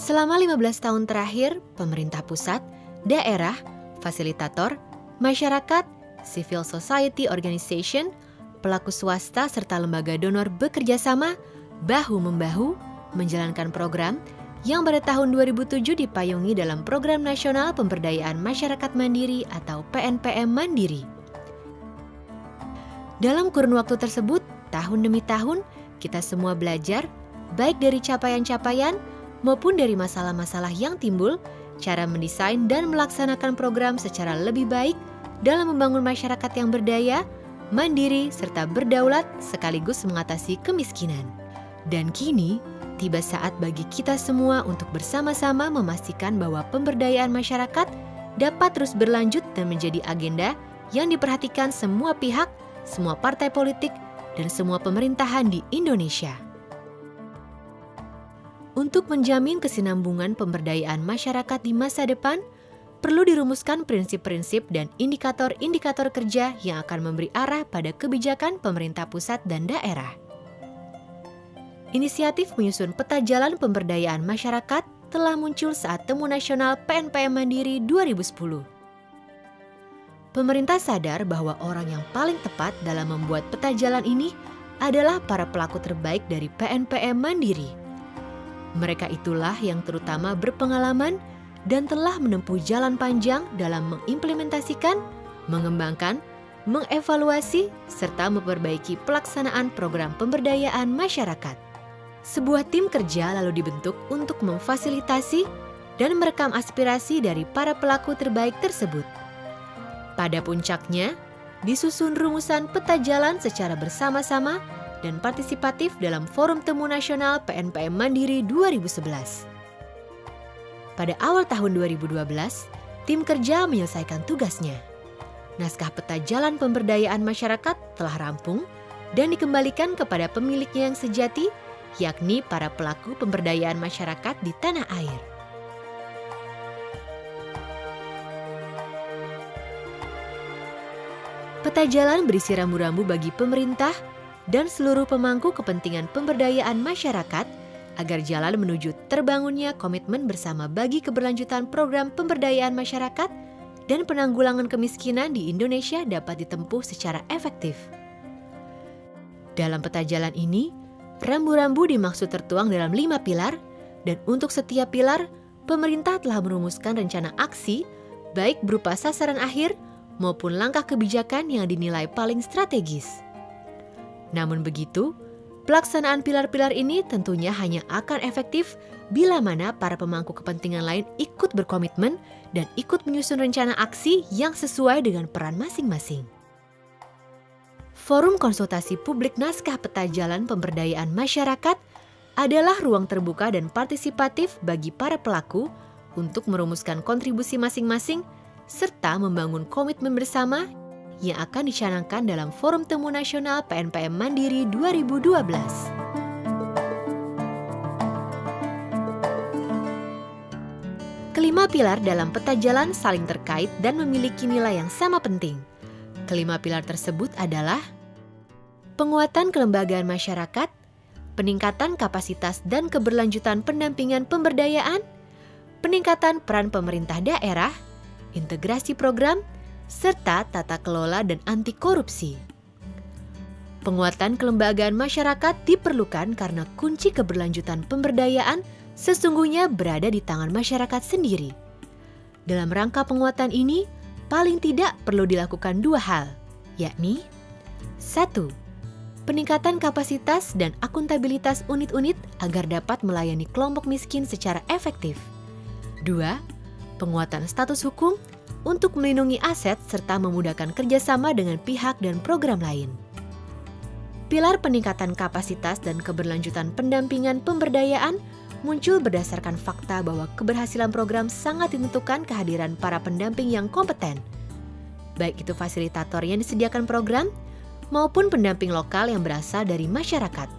Selama 15 tahun terakhir, pemerintah pusat, daerah, fasilitator, masyarakat, civil society organization, pelaku swasta serta lembaga donor bekerja sama bahu-membahu menjalankan program yang pada tahun 2007 dipayungi dalam Program Nasional Pemberdayaan Masyarakat Mandiri atau PNPM Mandiri. Dalam kurun waktu tersebut, tahun demi tahun, kita semua belajar, baik dari capaian-capaian maupun dari masalah-masalah yang timbul, cara mendesain dan melaksanakan program secara lebih baik dalam membangun masyarakat yang berdaya, mandiri, serta berdaulat sekaligus mengatasi kemiskinan. Dan kini, tiba saat bagi kita semua untuk bersama-sama memastikan bahwa pemberdayaan masyarakat dapat terus berlanjut dan menjadi agenda yang diperhatikan semua pihak, semua partai politik, dan semua pemerintahan di Indonesia. Untuk menjamin kesinambungan pemberdayaan masyarakat di masa depan, perlu dirumuskan prinsip-prinsip dan indikator-indikator kerja yang akan memberi arah pada kebijakan pemerintah pusat dan daerah. Inisiatif menyusun peta jalan pemberdayaan masyarakat telah muncul saat Temu Nasional PNPM Mandiri 2010. Pemerintah sadar bahwa orang yang paling tepat dalam membuat peta jalan ini adalah para pelaku terbaik dari PNPM Mandiri. Mereka itulah yang terutama berpengalaman dan telah menempuh jalan panjang dalam mengimplementasikan, mengembangkan, mengevaluasi, serta memperbaiki pelaksanaan program pemberdayaan masyarakat. Sebuah tim kerja lalu dibentuk untuk memfasilitasi dan merekam aspirasi dari para pelaku terbaik tersebut. Pada puncaknya, disusun rumusan peta jalan secara bersama-sama dan partisipatif dalam Forum Temu Nasional PNPM Mandiri 2011. Pada awal tahun 2012, tim kerja menyelesaikan tugasnya. Naskah peta jalan pemberdayaan masyarakat telah rampung dan dikembalikan kepada pemiliknya yang sejati, yakni para pelaku pemberdayaan masyarakat di tanah air. Peta jalan berisi rambu-rambu bagi pemerintah dan seluruh pemangku kepentingan pemberdayaan masyarakat agar jalan menuju terbangunnya komitmen bersama bagi keberlanjutan program pemberdayaan masyarakat dan penanggulangan kemiskinan di Indonesia dapat ditempuh secara efektif. Dalam peta jalan ini, rambu-rambu dimaksud tertuang dalam 5 pilar, dan untuk setiap pilar, pemerintah telah merumuskan rencana aksi, baik berupa sasaran akhir maupun langkah kebijakan yang dinilai paling strategis. Namun begitu, pelaksanaan pilar-pilar ini tentunya hanya akan efektif bila mana para pemangku kepentingan lain ikut berkomitmen dan ikut menyusun rencana aksi yang sesuai dengan peran masing-masing. Forum konsultasi publik naskah peta jalan pemberdayaan masyarakat adalah ruang terbuka dan partisipatif bagi para pelaku untuk merumuskan kontribusi masing-masing serta membangun komitmen bersama yang akan dicanangkan dalam Forum Temu Nasional PNPM Mandiri 2012. Kelima pilar dalam peta jalan saling terkait dan memiliki nilai yang sama penting. Kelima pilar tersebut adalah penguatan kelembagaan masyarakat, peningkatan kapasitas dan keberlanjutan pendampingan pemberdayaan, peningkatan peran pemerintah daerah, integrasi program, serta tata kelola dan anti korupsi. Penguatan kelembagaan masyarakat diperlukan karena kunci keberlanjutan pemberdayaan sesungguhnya berada di tangan masyarakat sendiri. Dalam rangka penguatan ini, paling tidak perlu dilakukan 2 hal, yakni 1. Peningkatan kapasitas dan akuntabilitas unit-unit agar dapat melayani kelompok miskin secara efektif. 2. Penguatan status hukum untuk melindungi aset serta memudahkan kerjasama dengan pihak dan program lain. Pilar peningkatan kapasitas dan keberlanjutan pendampingan pemberdayaan muncul berdasarkan fakta bahwa keberhasilan program sangat ditentukan kehadiran para pendamping yang kompeten, baik itu fasilitator yang disediakan program maupun pendamping lokal yang berasal dari masyarakat.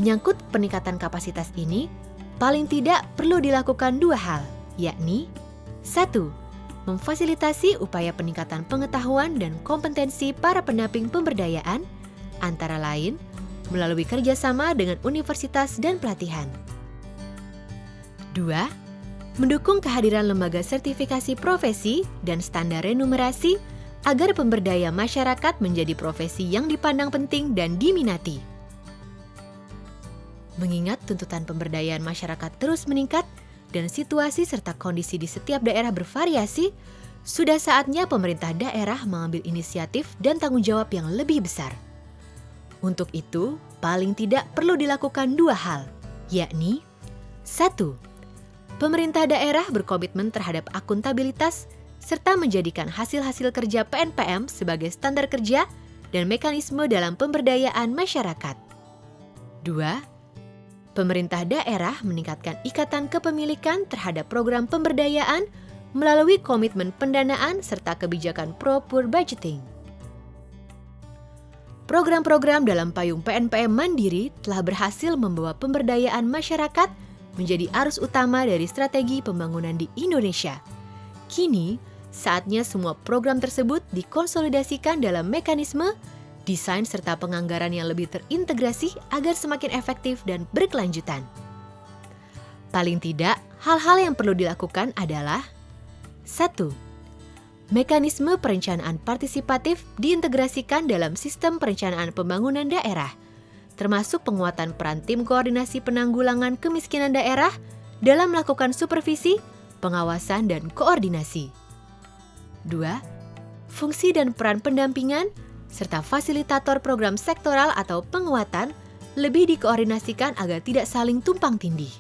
Menyangkut peningkatan kapasitas ini, paling tidak perlu dilakukan 2 hal, yakni 1. Memfasilitasi upaya peningkatan pengetahuan dan kompetensi para pendamping pemberdayaan, antara lain melalui kerjasama dengan universitas dan pelatihan. 2. Mendukung kehadiran lembaga sertifikasi profesi dan standar remunerasi agar pemberdaya masyarakat menjadi profesi yang dipandang penting dan diminati. Mengingat tuntutan pemberdayaan masyarakat terus meningkat dan situasi serta kondisi di setiap daerah bervariasi, sudah saatnya pemerintah daerah mengambil inisiatif dan tanggung jawab yang lebih besar. Untuk itu, paling tidak perlu dilakukan 2 hal, yakni 1. Pemerintah daerah berkomitmen terhadap akuntabilitas serta menjadikan hasil-hasil kerja PNPM sebagai standar kerja dan mekanisme dalam pemberdayaan masyarakat. 2. Pemerintah daerah meningkatkan ikatan kepemilikan terhadap program pemberdayaan melalui komitmen pendanaan serta kebijakan pro-poor budgeting. Program-program dalam payung PNPM Mandiri telah berhasil membawa pemberdayaan masyarakat menjadi arus utama dari strategi pembangunan di Indonesia. Kini, saatnya semua program tersebut dikonsolidasikan dalam mekanisme, desain serta penganggaran yang lebih terintegrasi agar semakin efektif dan berkelanjutan. Paling tidak, hal-hal yang perlu dilakukan adalah 1. Mekanisme perencanaan partisipatif diintegrasikan dalam sistem perencanaan pembangunan daerah, termasuk penguatan peran tim koordinasi penanggulangan kemiskinan daerah dalam melakukan supervisi, pengawasan, dan koordinasi. 2. Fungsi dan peran pendampingan serta fasilitator program sektoral atau penguatan lebih dikoordinasikan agar tidak saling tumpang tindih.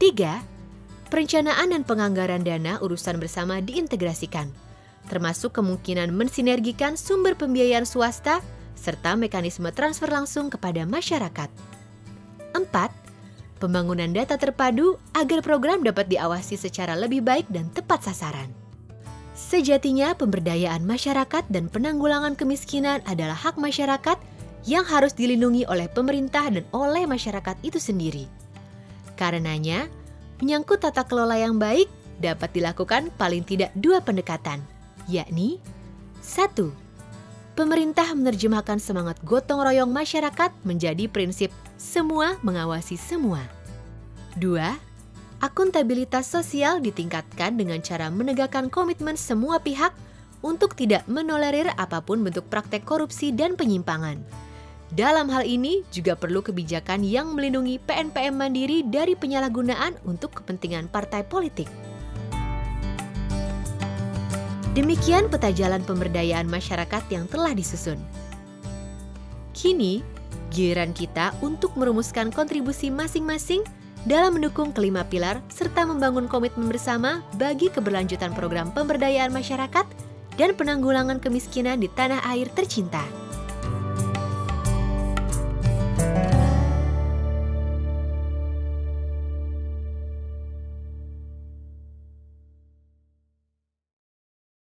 3. Perencanaan dan penganggaran dana urusan bersama diintegrasikan, termasuk kemungkinan mensinergikan sumber pembiayaan swasta serta mekanisme transfer langsung kepada masyarakat. 4. Pembangunan data terpadu agar program dapat diawasi secara lebih baik dan tepat sasaran. Sejatinya, pemberdayaan masyarakat dan penanggulangan kemiskinan adalah hak masyarakat yang harus dilindungi oleh pemerintah dan oleh masyarakat itu sendiri. Karenanya, menyangkut tata kelola yang baik dapat dilakukan paling tidak 2 pendekatan, yakni 1. Pemerintah menerjemahkan semangat gotong royong masyarakat menjadi prinsip semua mengawasi semua. 2. Akuntabilitas sosial ditingkatkan dengan cara menegakkan komitmen semua pihak untuk tidak menolerir apapun bentuk praktek korupsi dan penyimpangan. Dalam hal ini juga perlu kebijakan yang melindungi PNPM Mandiri dari penyalahgunaan untuk kepentingan partai politik. Demikian peta jalan pemberdayaan masyarakat yang telah disusun. Kini, giliran kita untuk merumuskan kontribusi masing-masing dalam mendukung kelima pilar serta membangun komitmen bersama bagi keberlanjutan program pemberdayaan masyarakat dan penanggulangan kemiskinan di tanah air tercinta.